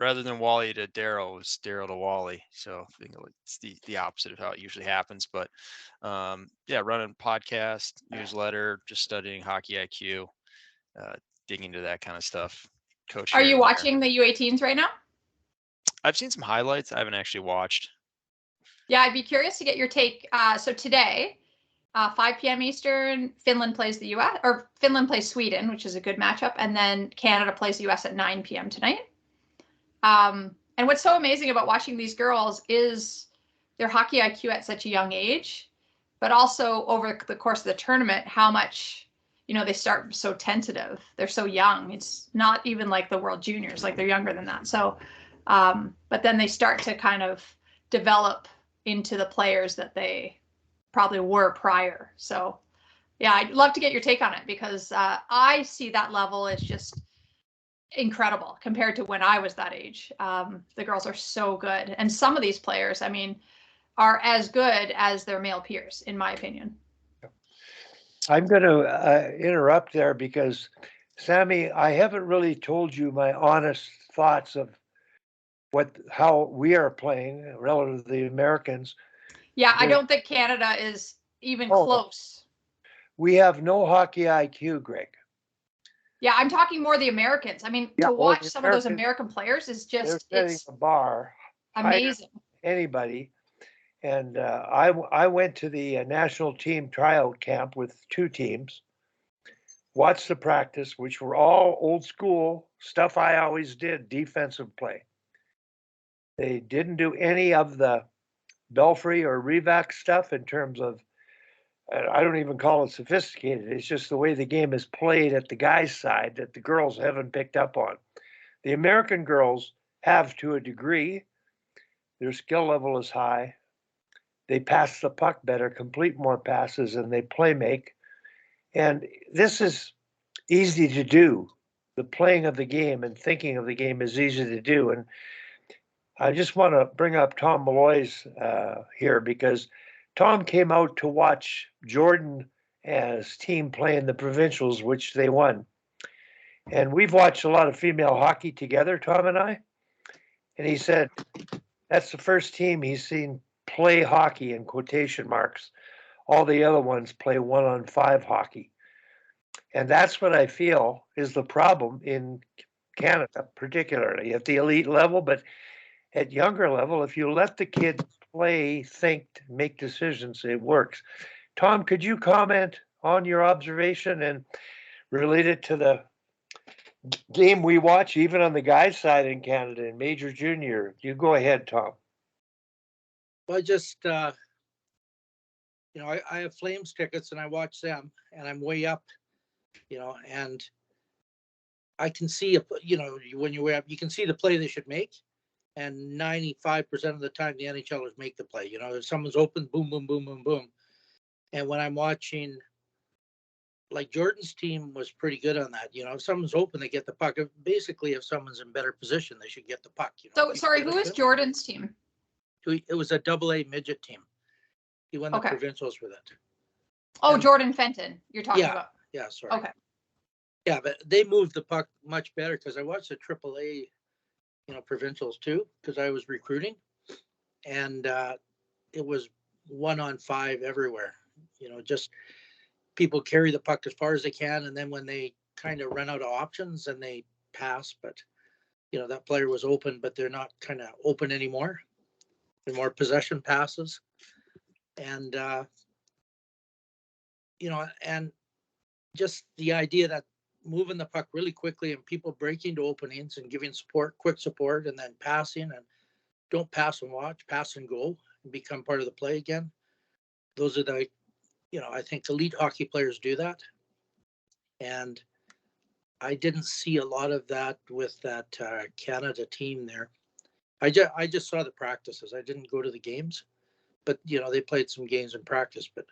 rather than Wally to Daryl, it was Daryl to Wally. So I think it's the opposite of how it usually happens. But yeah, running podcast, newsletter, just studying hockey IQ, digging into that kind of stuff. Coach. Are you watching the U18s right now? I've seen some highlights. I haven't actually watched. Yeah, I'd be curious to get your take. So today, 5 p.m. Eastern, Finland plays the U.S. or Finland plays Sweden, which is a good matchup, and then Canada plays the U.S. at 9 p.m. tonight. And what's so amazing about watching these girls is their hockey IQ at such a young age, but also over the course of the tournament, how much, they start so tentative. They're so young. It's not even like the World Juniors, like they're younger than that. So, but then they start to kind of develop into the players that they probably were prior. So yeah, I'd love to get your take on it because I see that level as just incredible compared to when I was that age. The girls are so good. And some of these players, are as good as their male peers, in my opinion. I'm going to interrupt there because, Sami, I haven't really told you my honest thoughts of how we are playing relative to the Americans. Yeah, I don't think Canada is even close. We have no hockey IQ, Greg. Yeah, I'm talking more the Americans. To watch some of those American players is just, it's a bar amazing. Anybody. And I went to the national team tryout camp with 2 teams, watched the practice, which were all old school stuff I always did, defensive play. They didn't do any of the Belfry or Revak stuff in terms of, I don't even call it sophisticated. It's just the way the game is played at the guys' side that the girls haven't picked up on. The American girls have to a degree. Their skill level is high. They pass the puck better, complete more passes, and they play make. And this is easy to do. The playing of the game and thinking of the game is easy to do. And I just want to bring up Tom Molloy's here because Tom came out to watch Jordan and his team play in the provincials, which they won. And we've watched a lot of female hockey together, Tom and I. And he said that's the first team he's seen play hockey in quotation marks. All the other ones play 1-on-5 hockey. And that's what I feel is the problem in Canada, particularly at the elite level, but at younger level, if you let the kids play, think, make decisions, it works. Tom, could you comment on your observation and relate it to the game we watch, even on the guys' side in Canada in Major Junior? You go ahead, Tom. Well, I just, I have Flames tickets and I watch them and I'm way up, and I can see, when you're way up, you can see the play they should make. And 95% of the time, the NHLers make the play. If someone's open, boom, boom, boom, boom, boom. And when I'm watching, like Jordan's team was pretty good on that. If someone's open, they get the puck. Basically, if someone's in better position, they should get the puck. So, sorry, who is Jordan's team? It was a AA midget team. He won the provincials with it. Oh, and Jordan Fenton, you're talking about. Yeah, sorry. Okay. Yeah, but they moved the puck much better because I watched the AAA provincials too, because I was recruiting, and it was 1-on-5 everywhere. Just people carry the puck as far as they can, and then when they kind of run out of options, then they pass. But that player was open, but they're not kind of open anymore. They're more possession passes, and and just the idea that moving the puck really quickly and people breaking to openings and giving quick support, and then passing, and don't pass and watch, pass and go and become part of the play again. Those are the, I think elite hockey players do that. And I didn't see a lot of that with that Canada team there. I just saw the practices. I didn't go to the games, but they played some games in practice, but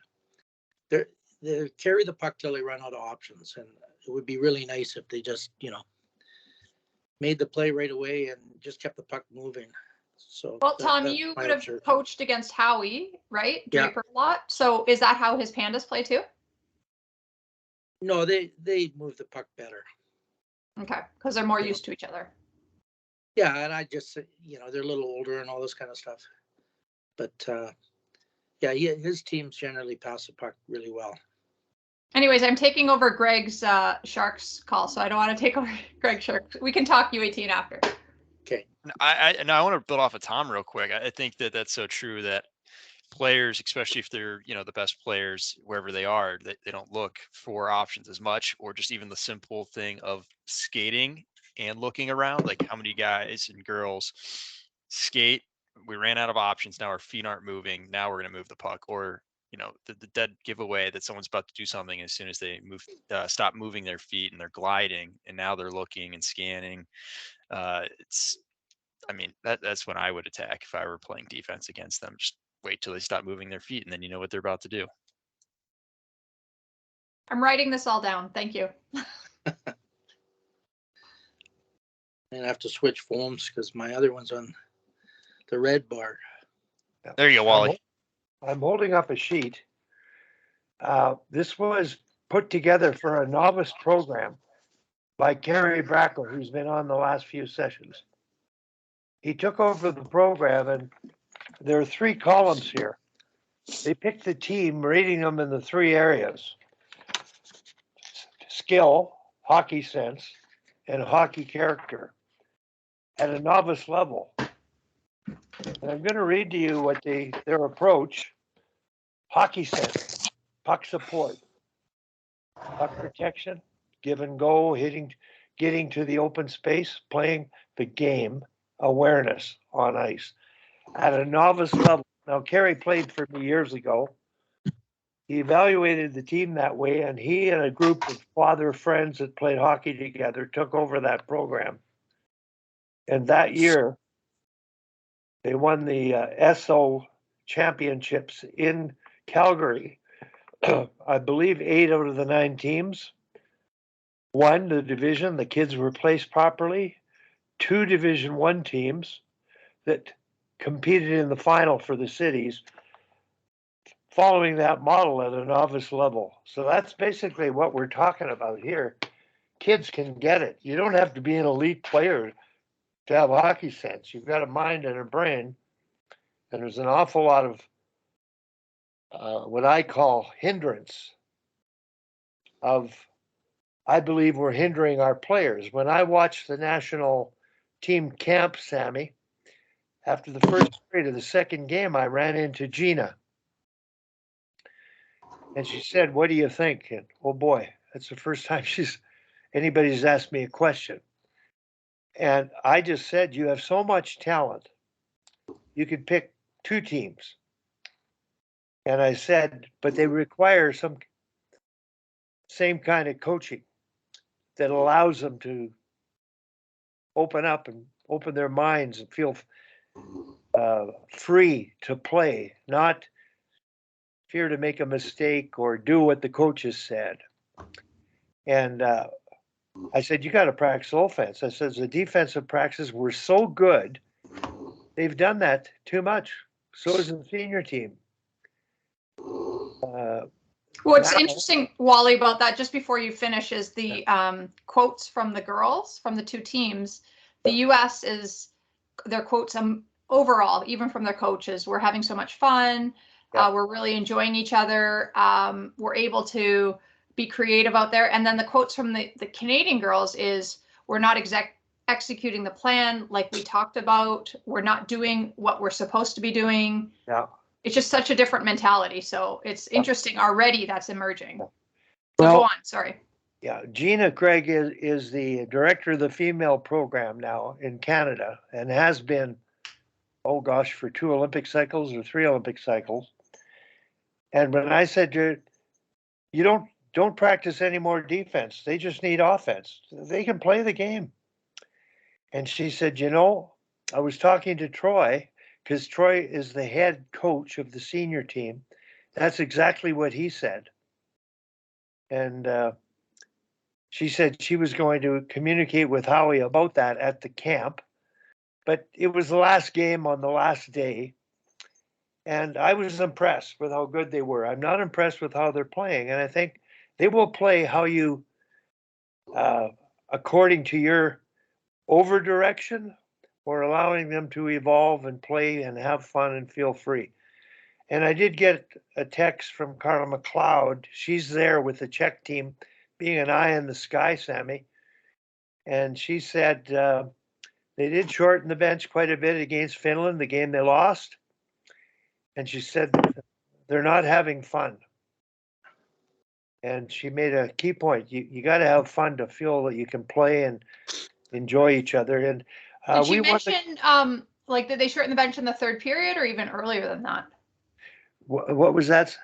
they carry the puck till they run out of options. And it would be really nice if they just, made the play right away and just kept the puck moving. So, well, Tom, you would have coached against Howie, right? Draper a lot. So is that how his Pandas play too? No, they move the puck better. Okay, because they're more used to each other. Yeah, and I just, they're a little older and all this kind of stuff. But yeah, his teams generally pass the puck really well. Anyways, I'm taking over Greg's Sharks call, so I don't want to take over Greg Sharks. We can talk U18 after. Okay. I want to build off of Tom real quick. I think that's so true that players, especially if they're the best players wherever they are, they don't look for options as much, or just even the simple thing of skating and looking around. Like, how many guys and girls skate? We ran out of options. Now our feet aren't moving. Now we're going to move the puck, or the dead giveaway that someone's about to do something as soon as they stop moving their feet and they're gliding, and now they're looking and scanning. That's when I would attack if I were playing defense against them. Just wait till they stop moving their feet, and then you know what they're about to do. I'm writing this all down. Thank you. And I have to switch phones because my other one's on the red bar. There you go, Wally. I'm holding up a sheet. This was put together for a novice program by Kerry Brackle, who's been on the last few sessions. He took over the program, and there are 3 columns here. They picked the team, rating them in the 3 areas: skill, hockey sense, and hockey character at a novice level. And I'm going to read to you what their approach: hockey sense, puck support, puck protection, give and go, hitting, getting to the open space, playing the game, awareness on ice at a novice level. Now, Kerry played for me years ago. He evaluated the team that way, and he and a group of father friends that played hockey together took over that program. And that year, they won the SO championships in Calgary. I believe 8 out of the 9 teams won the division. The kids were placed properly. 2 Division 1 teams that competed in the final for the cities, following that model at a novice level. So that's basically what we're talking about here. Kids can get it. You don't have to be an elite player to have hockey sense. You've got a mind and a brain, and there's an awful lot of what I call hindrance of, I believe we're hindering our players. When I watched the national team camp, Sammy, after the first period of the second game, I ran into Gina. And she said, "What do you think?" And oh boy, that's the first time anybody's asked me a question. And I just said, "You have so much talent. You could pick 2 teams." And I said, "But they require some same kind of coaching that allows them to open up and open their minds and feel free to play, not fear to make a mistake or do what the coaches said." And I said, "You got to practice offense." I said, "The defensive practices were so good, they've done that too much. So is the senior team." What's interesting, Wally, about that, just before you finish, is the quotes from the girls from the 2 teams. The U.S. is their quotes overall, even from their coaches. We're having so much fun. Yeah. We're really enjoying each other. We're able to be creative out there. And then the quotes from the Canadian girls is, "We're not executing the plan like we talked about. We're not doing what we're supposed to be doing." Yeah. It's just such a different mentality. So it's interesting already that's emerging. So Well, go on, sorry. Yeah, Gina Craig is the director of the female program now in Canada, and has been, oh gosh, for 2 Olympic cycles or 3 Olympic cycles. And when I said to her, "You don't practice any more defense. They just need offense. They can play the game." And she said, "I was talking to Troy, because Troy is the head coach of the senior team. That's exactly what he said." And she said she was going to communicate with Howie about that at the camp. But it was the last game on the last day. And I was impressed with how good they were. I'm not impressed with how they're playing. And I think they will play how according to your over direction, for allowing them to evolve and play and have fun and feel free. And I did get a text from Carla McLeod. She's there with the Czech team, being an eye in the sky, Sammy. And she said they did shorten the bench quite a bit against Finland, the game they lost. And she said they're not having fun. And she made a key point. You got to have fun to feel that you can play and enjoy each other. And did she mention like did they shorten the bench in the third period or even earlier than that? What was that?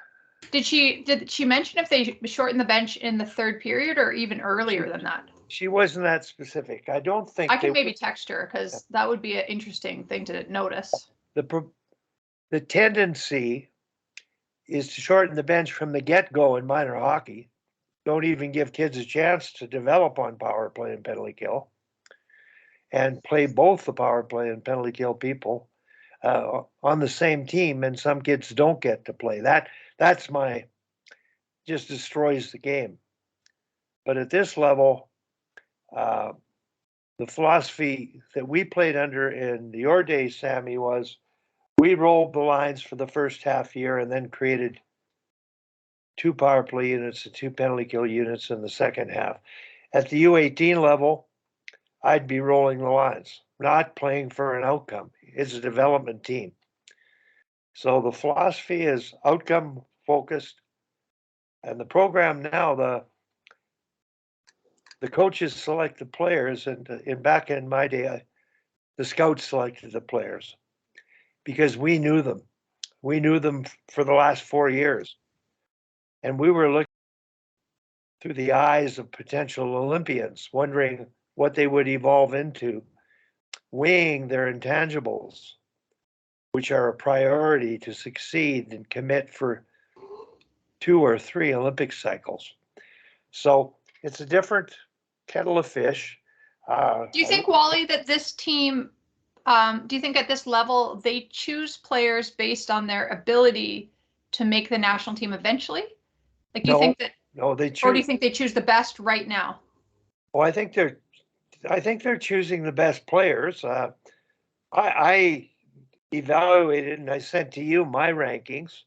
Did she mention if they shortened the bench in the third period or even earlier than that? She wasn't that specific. I don't think I can maybe text her because that would be an interesting thing to notice. The tendency is to shorten the bench from the get-go in minor hockey. Don't even give kids a chance to develop on power play and penalty kill, and play both the power play and penalty kill people on the same team, and some kids don't get to play. That's just destroys the game. But at this level, the philosophy that we played under in your days, Sammy, was we rolled the lines for the first half year and then created 2 power play units and 2 penalty kill units in the second half. At the U18 level, I'd be rolling the lines, not playing for an outcome. It's a development team. So the philosophy is outcome focused. And the program now, the coaches select the players, and back in my day, the scouts selected the players because we knew them. We knew them for the last 4 years. And we were looking through the eyes of potential Olympians, wondering what they would evolve into, weighing their intangibles, which are a priority to succeed and commit for 2 or 3 Olympic cycles. So it's a different kettle of fish. Do you think, Wally, that this team, do you think at this level they choose players based on their ability to make the national team eventually? Like, do you think that? No, they choose. Or do you think they choose the best right now? Well, I think they're choosing the best players. I evaluated and I sent to you my rankings,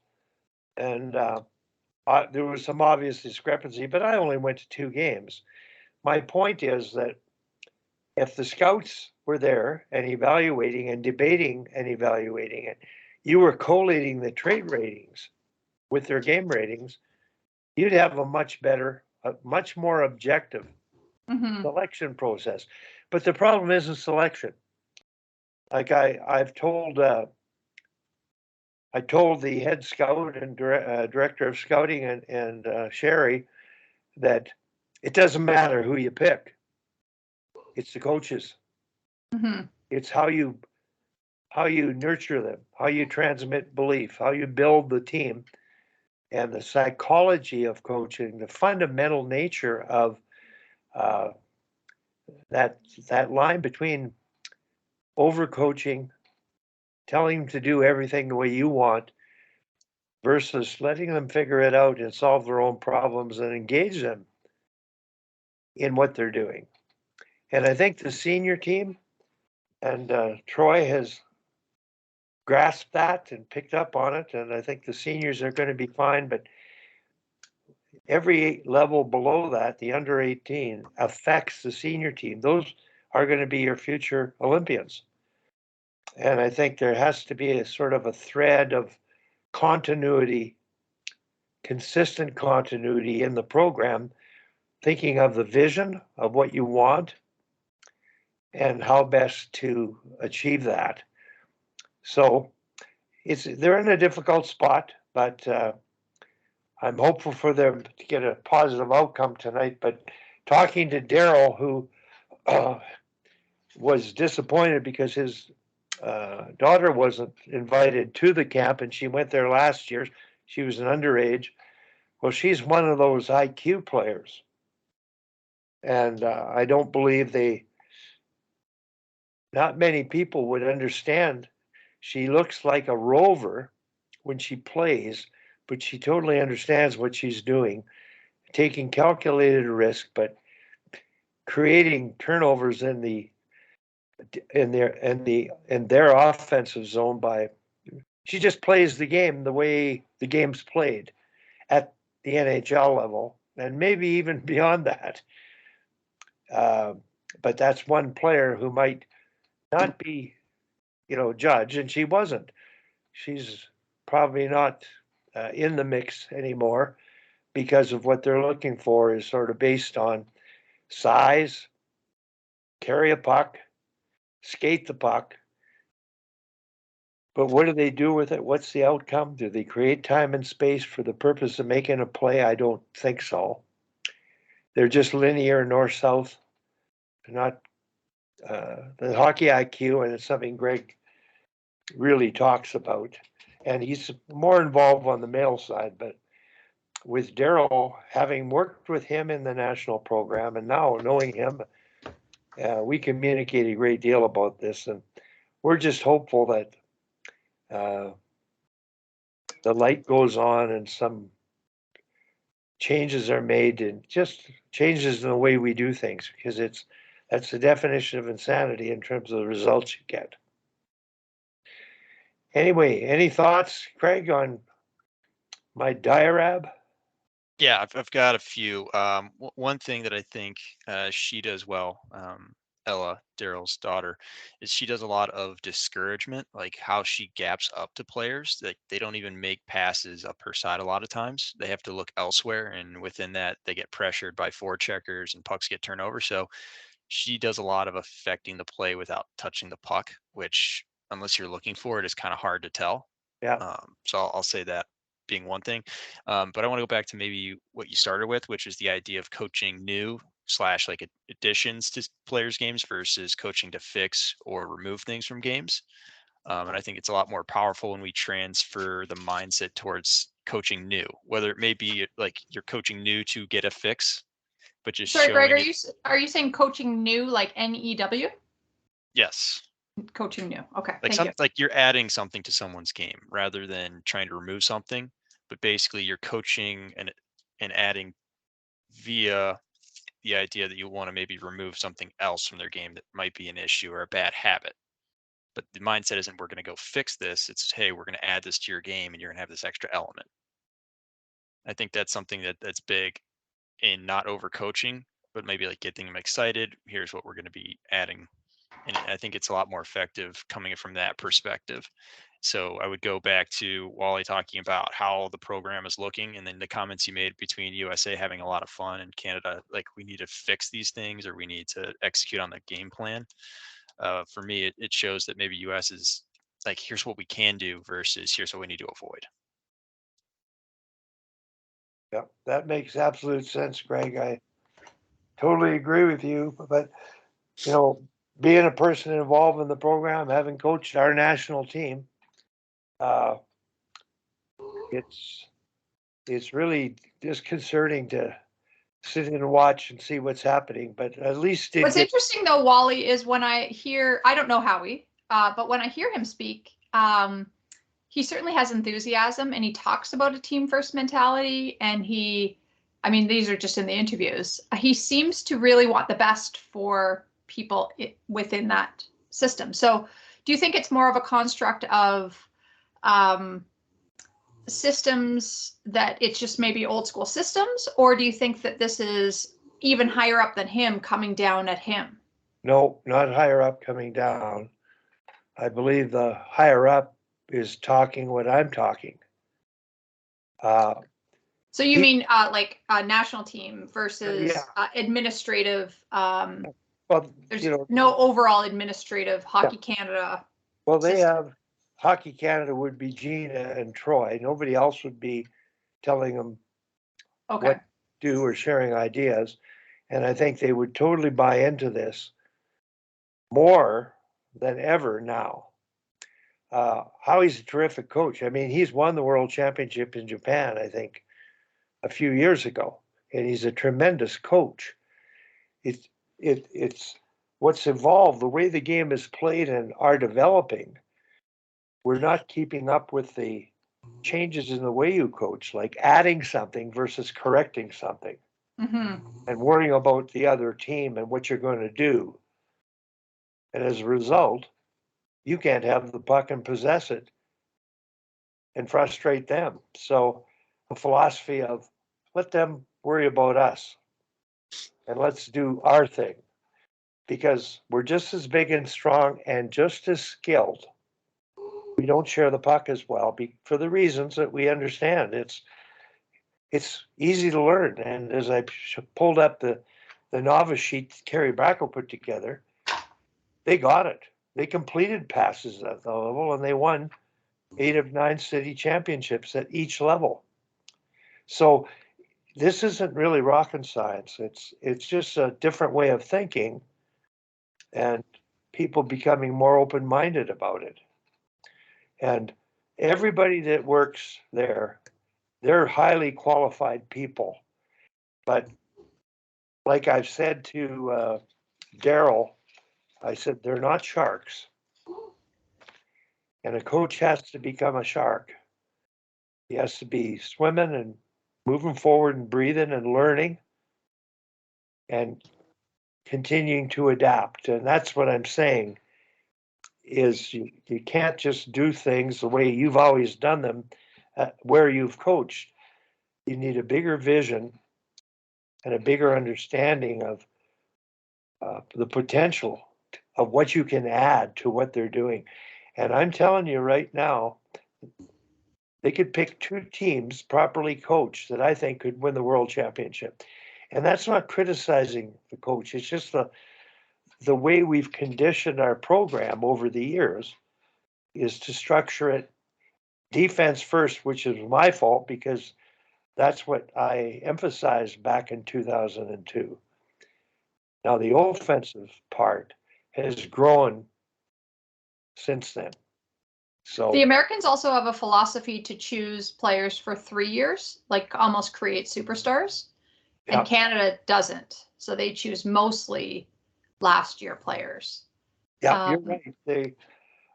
and there was some obvious discrepancy, but I only went to 2 games. My point is that if the scouts were there and evaluating and debating and evaluating it, you were collating the trait ratings with their game ratings, you'd have a much better, a much more objective selection process. But the problem isn't selection. Like I told the head scout and director of scouting and Sherry that it doesn't matter who you pick. It's the coaches. It's how you nurture them, how you transmit belief, how you build the team, and the psychology of coaching, the fundamental nature of that line between overcoaching, telling them to do everything the way you want, versus letting them figure it out and solve their own problems and engage them in what they're doing. And I think the senior team and Troy has grasped that and picked up on it. And I think the seniors are going to be fine, but every level below that, the under 18, affects the senior team. Those are going to be your future Olympians. And I think there has to be a sort of a thread of continuity, consistent continuity in the program, thinking of the vision of what you want and how best to achieve that. So they're in a difficult spot, but I'm hopeful for them to get a positive outcome tonight. But talking to Daryl, who was disappointed because his daughter wasn't invited to the camp, and she went there last year. She was an underage. Well, she's one of those IQ players. And I don't believe not many people would understand. She looks like a rover when she plays, but she totally understands what she's doing, taking calculated risk, but creating turnovers in the in their offensive zone by she just plays the game the way the game's played at the NHL level and maybe even beyond that. But that's one player who might not be, judged, and she wasn't. She's probably not in the mix anymore because of what they're looking for is sort of based on size, carry a puck, skate the puck. But what do they do with it? What's the outcome? Do they create time and space for the purpose of making a play? I don't think so. They're just linear north-south. They're not the hockey IQ, and it's something Greg really talks about. And he's more involved on the male side, but with Daryl, having worked with him in the national program and now knowing him, we communicate a great deal about this, and we're just hopeful that the light goes on and some changes are made and just changes in the way we do things, because that's the definition of insanity in terms of the results you get. Anyway, any thoughts, Craig, on my diatribe? Yeah, I've got a few. One thing that I think she does well, Ella, Daryl's daughter, is she does a lot of discouragement, like how she gaps up to players. Like they don't even make passes up her side a lot of times. They have to look elsewhere, and within that, they get pressured by forecheckers and pucks get turned over. So she does a lot of affecting the play without touching the puck, which, unless you're looking for it, is kind of hard to tell. Yeah. So I'll say that being one thing. But I want to go back to maybe what you started with, which is the idea of coaching new slash like additions to players' games versus coaching to fix or remove things from games. And I think it's a lot more powerful when we transfer the mindset towards coaching new, whether it may be like you're coaching new to get a fix, but just Sorry, Greg, showing it. are you saying coaching new like NEW? Yes. Coaching new. Okay, Like thank you. like you're adding something to someone's game rather than trying to remove something, but basically you're coaching and adding via the idea that you want to maybe remove something else from their game that might be an issue or a bad habit. But the mindset isn't we're going to go fix this. It's hey, we're going to add this to your game and you're going to have this extra element. I think that's something that's big in not overcoaching, but maybe like getting them excited. Here's what we're going to be adding. And I think it's a lot more effective coming from that perspective. So I would go back to Wally talking about how the program is looking, and then the comments you made between USA having a lot of fun and Canada, like we need to fix these things or we need to execute on the game plan. For me, it shows that maybe US is like, here's what we can do versus here's what we need to avoid. Yeah, that makes absolute sense, Greg. I totally agree with you. But, being a person involved in the program, having coached our national team, it's really disconcerting to sit and watch and see what's happening. But at least What's interesting though, Wally, is when I don't know Howie, but when I hear him speak, he certainly has enthusiasm and he talks about a team first mentality. And these are just in the interviews. He seems to really want the best for people within that system. So do you think it's more of a construct of systems that it's just maybe old school systems, or do you think that this is even higher up than him coming down at him? No, not higher up coming down. I believe the higher up is talking what I'm talking. So you mean like a national team versus administrative? Well, there's no overall administrative Hockey Canada. Well, they have Hockey Canada would be Gina and Troy. Nobody else would be telling them what to do or sharing ideas. And I think they would totally buy into this more than ever now. Howie's a terrific coach. I mean, he's won the world championship in Japan, I think, a few years ago, and he's a tremendous coach. It's what's evolved, the way the game is played and are developing. We're not keeping up with the changes in the way you coach, like adding something versus correcting something, and worrying about the other team and what you're going to do. And as a result, you can't have the puck and possess it and frustrate them. So a philosophy of let them worry about us and let's do our thing, because we're just as big and strong and just as skilled. We don't share the puck as well for the reasons that we understand. It's easy to learn. And as I pulled up the novice sheet that Kerry Bracco put together, they got it. They completed passes at the level and they won 8 of 9 city championships at each level. So this isn't really rocket science. It's just a different way of thinking and people becoming more open-minded about it. And everybody that works there, they're highly qualified people. But like I've said to Daryl, I said, they're not sharks. And a coach has to become a shark. He has to be swimming and moving forward and breathing and learning and continuing to adapt. And that's what I'm saying is you can't just do things the way you've always done them where you've coached. You need a bigger vision and a bigger understanding of the potential of what you can add to what they're doing. And I'm telling you right now, they could pick 2 teams properly coached that I think could win the world championship. And that's not criticizing the coach. It's just the way we've conditioned our program over the years is to structure it defense first, which is my fault because that's what I emphasized back in 2002. Now the offensive part has grown since then. So The Americans also have a philosophy to choose players for 3 years, like almost create superstars. Yeah. And Canada doesn't. So they choose mostly last year players. Yeah, you're right. They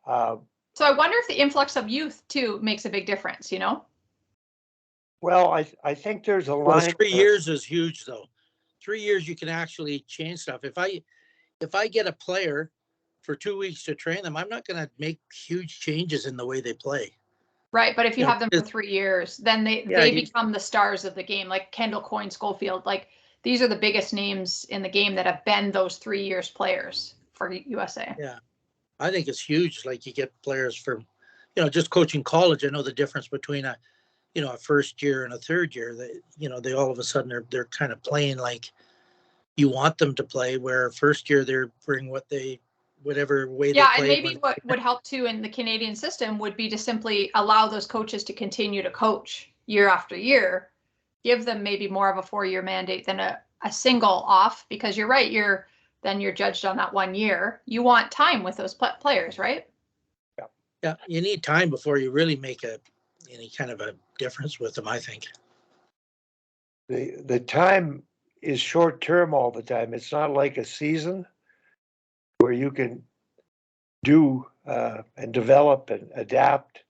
So I wonder if the influx of youth too makes a big difference, you know? well, I think there's a Well, line. 3 years is huge, though. 3 years, you can actually change stuff. If I get a player for 2 weeks to train them, I'm not going to make huge changes in the way they play. Right. But if you You know, have them for 3 years, then Yeah, they become the stars of the game, like Kendall Coyne, Schofield. Like these are the biggest names in the game that have been those 3 years players for USA. Yeah, I think it's huge. Like you get players from, just coaching college. I know the difference between a first year and a third year. They all of a sudden they're kind of playing like you want them to play. Where first year they're bring whatever way they Yeah, and play. maybe what would help too in the Canadian system would be to simply allow those coaches to continue to coach year after year, give them maybe more of a 4-year mandate than a single off, because you're right, you're judged on that 1 year. You want time with those players, right? Yeah, you need time before you really make any kind of a difference with them, I think. The time is short term all the time. It's not like a season where you can do and develop and adapt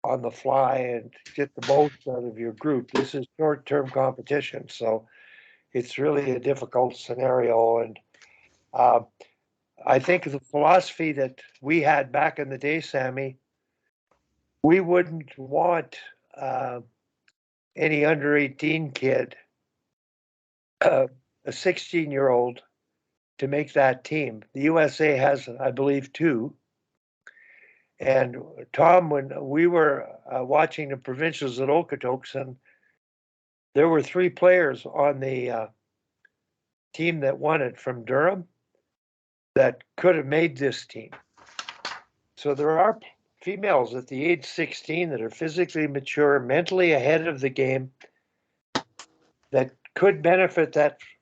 on the fly and get the most out of your group. This is short term competition. So it's really a difficult scenario. And I think the philosophy that we had back in the day, Sammy, we wouldn't want any under 18 kid, a 16-year-old, to make that team. The USA has, I believe, 2. And Tom, when we were watching the provincials at Okotoks, there were 3 players on the team that won it from Durham that could have made this team. So there are females at the age 16 that are physically mature, mentally ahead of the game, that could benefit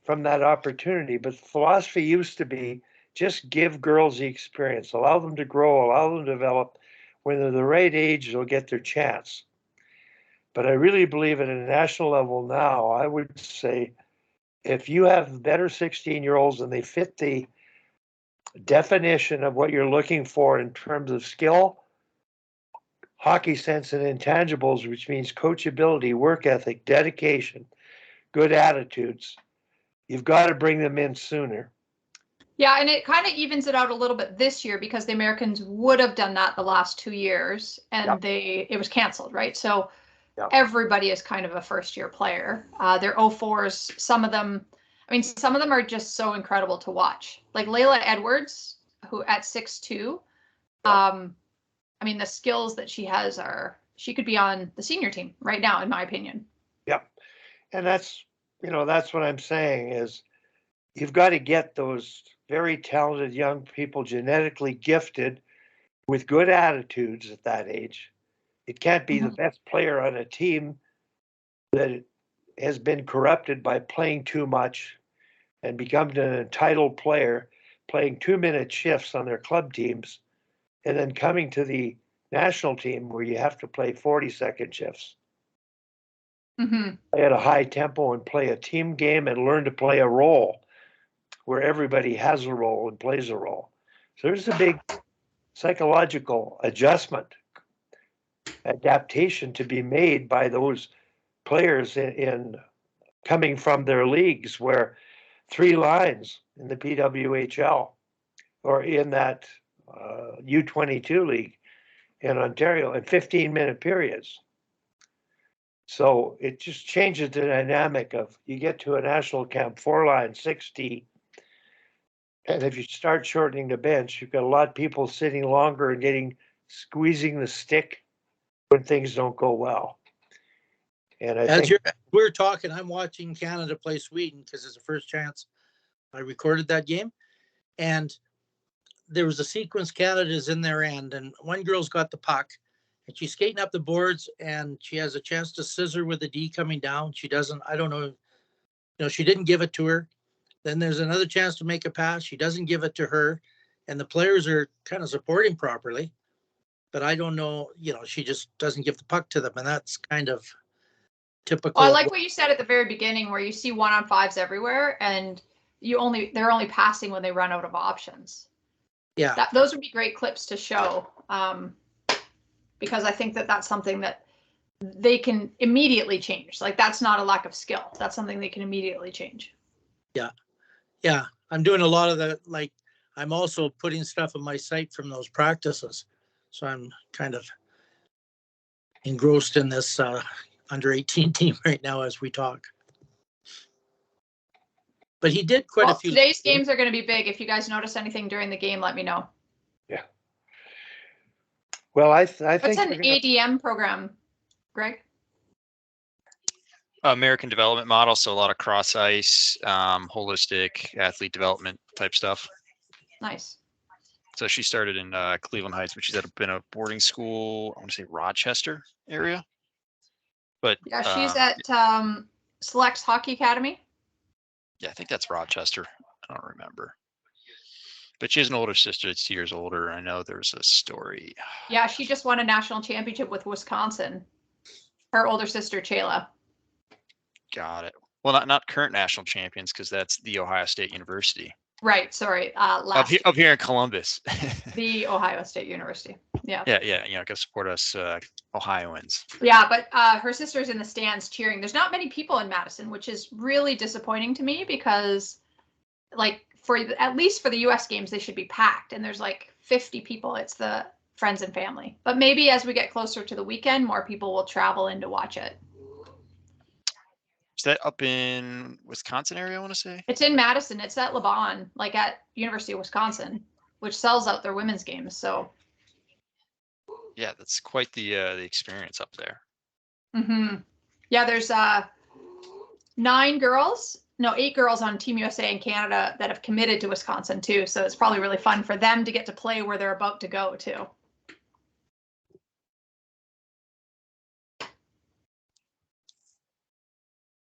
from that opportunity. But the philosophy used to be just give girls the experience, allow them to grow, allow them to develop. When they're the right age, they'll get their chance. But I really believe at a national level now, I would say if you have better 16-year-olds and they fit the definition of what you're looking for in terms of skill, hockey sense, and intangibles, which means coachability, work ethic, dedication, good attitudes, you've got to bring them in sooner. Yeah, and it kind of evens it out a little bit this year because the Americans would have done that the last 2 years and it was canceled, right? So everybody is kind of a first year player. They're 04s. Some of them are just so incredible to watch. Like Layla Edwards, who at 6'2", the skills that she has she could be on the senior team right now, in my opinion. Yep. And that's what I'm saying is you've got to get those very talented young people, genetically gifted with good attitudes at that age. It can't be the best player on a team that has been corrupted by playing too much and become an entitled player, playing 2-minute shifts on their club teams, and then coming to the national team where you have to play 40-second shifts. Play at a high tempo and play a team game and learn to play a role where everybody has a role and plays a role. So there's a big psychological adaptation to be made by those players in coming from their leagues where 3 lines in the PWHL or in that U22 league in Ontario in 15-minute periods. So it just changes the dynamic of you get to a national camp, 4 line, 60, and if you start shortening the bench, you've got a lot of people sitting longer and squeezing the stick when things don't go well. And we're talking, I'm watching Canada play Sweden because it's the first chance I recorded that game. And there was a sequence, Canada's in their end, and one girl's got the puck, and she's skating up the boards, and she has a chance to scissor with the D coming down. She doesn't, I don't know, she didn't give it to her. Then there's another chance to make a pass. She doesn't give it to her, and the players are kind of supporting properly. But I don't know, she just doesn't give the puck to them, and that's kind of typical. Well, I like what you said at the very beginning, where you see 1-on-5s everywhere, and they're only passing when they run out of options. Yeah, those would be great clips to show, because I think that that's something that they can immediately change. Like, that's not a lack of skill. That's something they can immediately change. Yeah. I'm doing a lot of the, I'm also putting stuff on my site from those practices. So I'm kind of engrossed in this under 18 team right now as we talk. But he did quite a few. Today's games are going to be big. If you guys notice anything during the game, let me know. Yeah. Well, I think what's an ADM program, Greg? American development model, so a lot of cross ice, holistic athlete development type stuff. Nice. So she started in Cleveland Heights, but she's been a boarding school, I want to say Rochester area. But yeah, she's at Selects Hockey Academy. Yeah, I think that's Rochester. I don't remember. But she has an older sister that's 2 years older. I know there's a story. Yeah, she just won a national championship with Wisconsin. Her older sister, Chayla. Got it. Well, not current national champions, because that's the Ohio State University. Right. Sorry. Up here in Columbus. The Ohio State University. Yeah. Yeah. Go support us, Ohioans. Yeah, but her sister's in the stands cheering. There's not many people in Madison, which is really disappointing to me because, at least for the U.S. games, they should be packed, and there's 50 people. It's the friends and family. But maybe as we get closer to the weekend, more people will travel in to watch it. Is that up in Wisconsin area, I want to say? It's in Madison. It's at LeBon, at University of Wisconsin, which sells out their women's games. So. Yeah, that's quite the experience up there. Mm-hmm. Yeah, there's 8 girls on Team USA in Canada that have committed to Wisconsin too. So it's probably really fun for them to get to play where they're about to go too.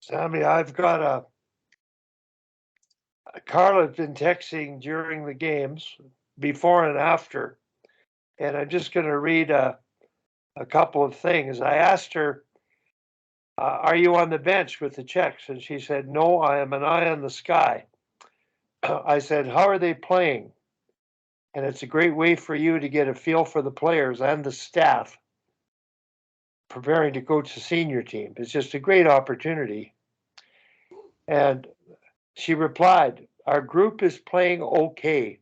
Sammy, I've got Carla's been texting during the games, before and after, and I'm just going to read a couple of things. I asked her, are you on the bench with the Czechs? And she said, no, I am an eye on the sky. I said, how are they playing? And it's a great way for you to get a feel for the players and the staff preparing to coach the senior team. It's just a great opportunity. And she replied, Our group is playing okay.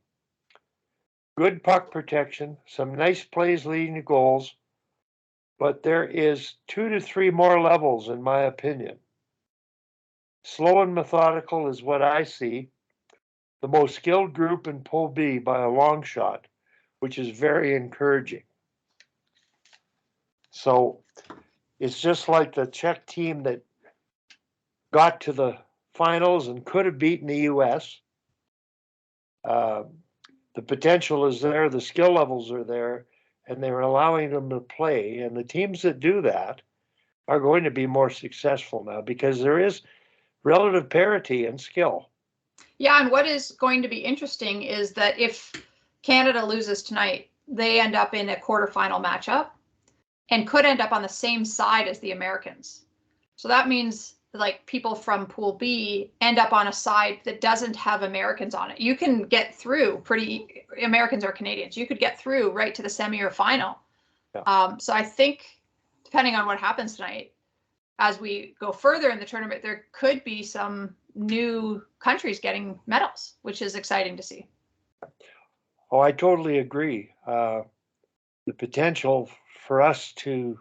Good puck protection, some nice plays leading to goals, but there is 2 to 3 more levels in my opinion. Slow and methodical is what I see. The most skilled group in Pool B by a long shot, which is very encouraging. So it's just like the Czech team that got to the finals and could have beaten the US. The potential is there, the skill levels are there, and they're allowing them to play. And the teams that do that are going to be more successful now because there is relative parity in skill. Yeah, and what is going to be interesting is that if Canada loses tonight, they end up in a quarterfinal matchup and could end up on the same side as the Americans. So that means like people from Pool B end up on a side that doesn't have Americans on it. You can get through Americans or Canadians. You could get through right to the semi or final. Yeah. So I think depending on what happens tonight, as we go further in the tournament, there could be some new countries getting medals, which is exciting to see. Oh, I totally agree. The potential for us to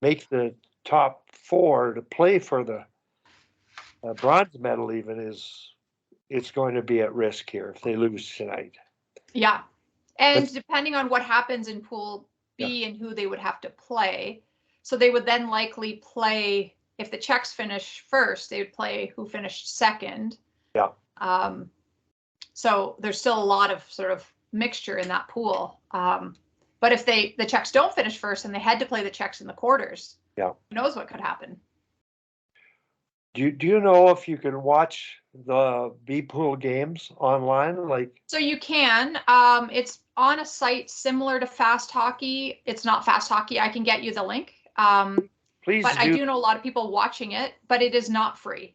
make the top 4 to play for the bronze medal even it's going to be at risk here if they lose tonight. Yeah. And depending on what happens in Pool B and who they would have to play. So they would then likely play, if the Czechs finish first, they would play who finished second. Yeah. So there's still a lot of sort of mixture in that pool. But if the Czechs don't finish first and they had to play the Czechs in the quarters, who knows what could happen. Do you know if you can watch the B pool games online? So you can. It's on a site similar to Fast Hockey. It's not Fast Hockey. I can get you the link. Please but I do know a lot of people watching it, but it is not free.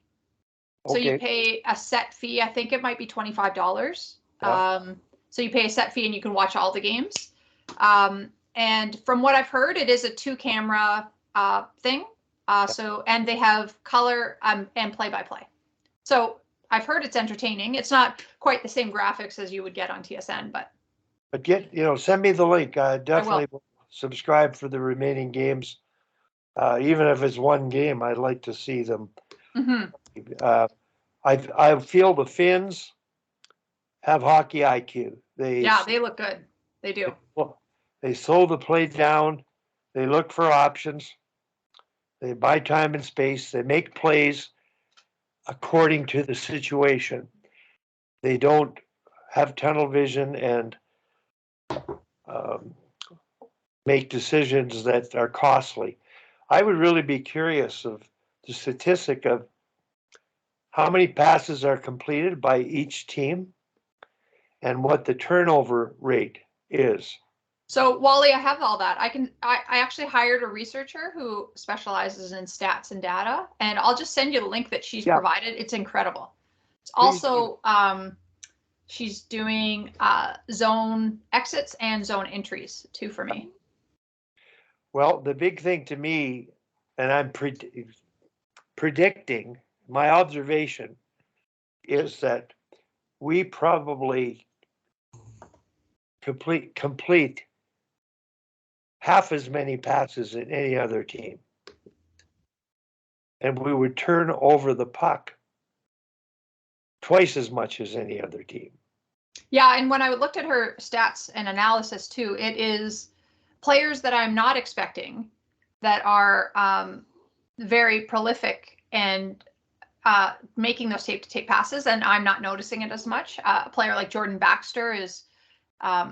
So you pay a set fee. I think it might be $25. Yeah. So you pay a set fee and you can watch all the games. And from what I've heard, it is a 2-camera thing. So, and they have color and play-by-play. So I've heard it's entertaining. It's not quite the same graphics as you would get on TSN, but send me the link. I definitely will subscribe for the remaining games. Even if it's one game, I'd like to see them. Mm-hmm. I feel the Finns have hockey IQ. They look good. They do. They slow the play down. They look for options. They buy time and space. They make plays according to the situation. They don't have tunnel vision and make decisions that are costly. I would really be curious of the statistic of how many passes are completed by each team and what the turnover rate is. So Wally, I have all that. I actually hired a researcher who specializes in stats and data, and I'll just send you the link that she's provided. It's incredible. It's also, she's doing zone exits and zone entries too for me. Well, the big thing to me, and I'm predicting, my observation is that we probably complete half as many passes as any other team. And we would turn over the puck twice as much as any other team. Yeah, and when I looked at her stats and analysis too, it is players that I'm not expecting that are very prolific and making those tape-to-tape passes, and I'm not noticing it as much. A player like Jordan Baxter is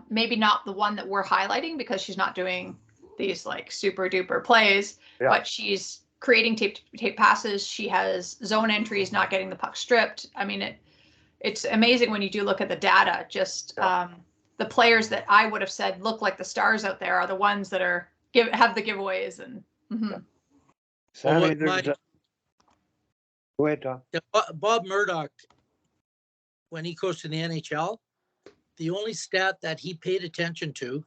maybe not the one that we're highlighting because she's not doing these like super duper plays, but she's creating tape passes. She has zone entries, not getting the puck stripped. I mean, it's amazing when you do look at the data. Just the players that I would have said look like the stars out there are the ones that are have the giveaways. And Sammy, go ahead, Tom. Bob Murdoch, when he coached in the NHL, the only stat that he paid attention to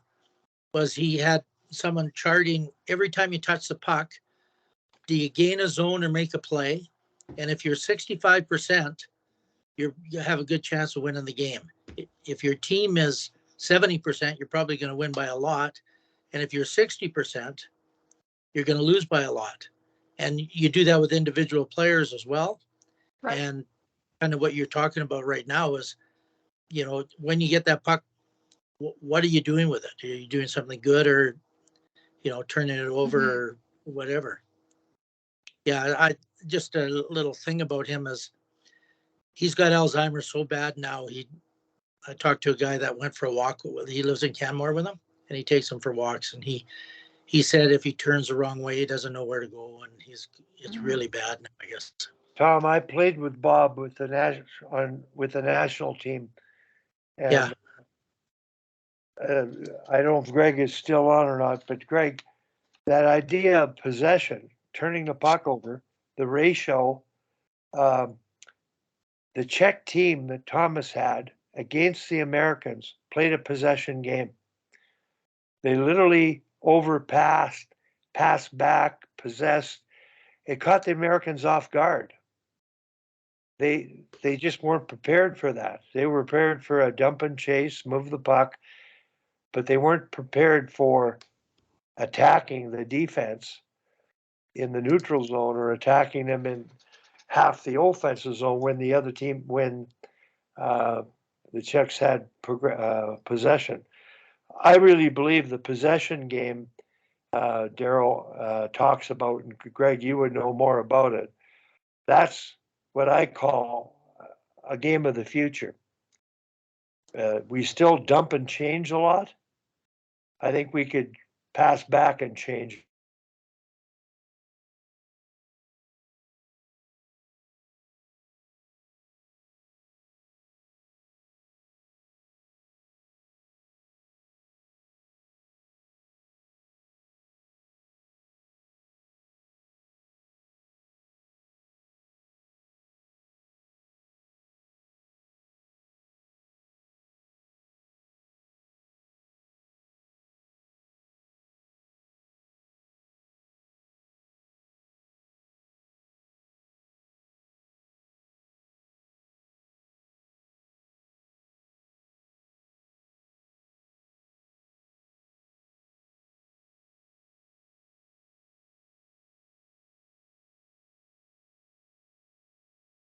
was he had someone charting every time you touch the puck, do you gain a zone or make a play? And if you're 65%, you have a good chance of winning the game. If your team is 70%, you're probably going to win by a lot. And if you're 60%, you're going to lose by a lot. And you do that with individual players as well. Right. And kind of what you're talking about right now is, when you get that puck, what are you doing with it? Are you doing something good, or, turning it over or whatever? Yeah, I just a little thing about him is he's got Alzheimer's so bad now. I talked to a guy that went for a walk. He lives in Canmore with him, and he takes him for walks. And he said if he turns the wrong way, he doesn't know where to go, and it's really bad now, I guess. Tom, I played with Bob with the national team, and Yeah. I don't know if Greg is still on or not, but Greg, that idea of possession, turning the puck over, the ratio, the Czech team that Thomas had against the Americans played a possession game. They literally overpassed, passed back, possessed. It caught the Americans off guard. They just weren't prepared for that. They were prepared for a dump and chase, move the puck, but they weren't prepared for attacking the defense in the neutral zone or attacking them in half the offensive zone when the other team, when the Czechs had possession. I really believe the possession game Daryl talks about, and Greg, you would know more about it. That's what I call a game of the future. We still dump and change a lot. I think we could pass back and change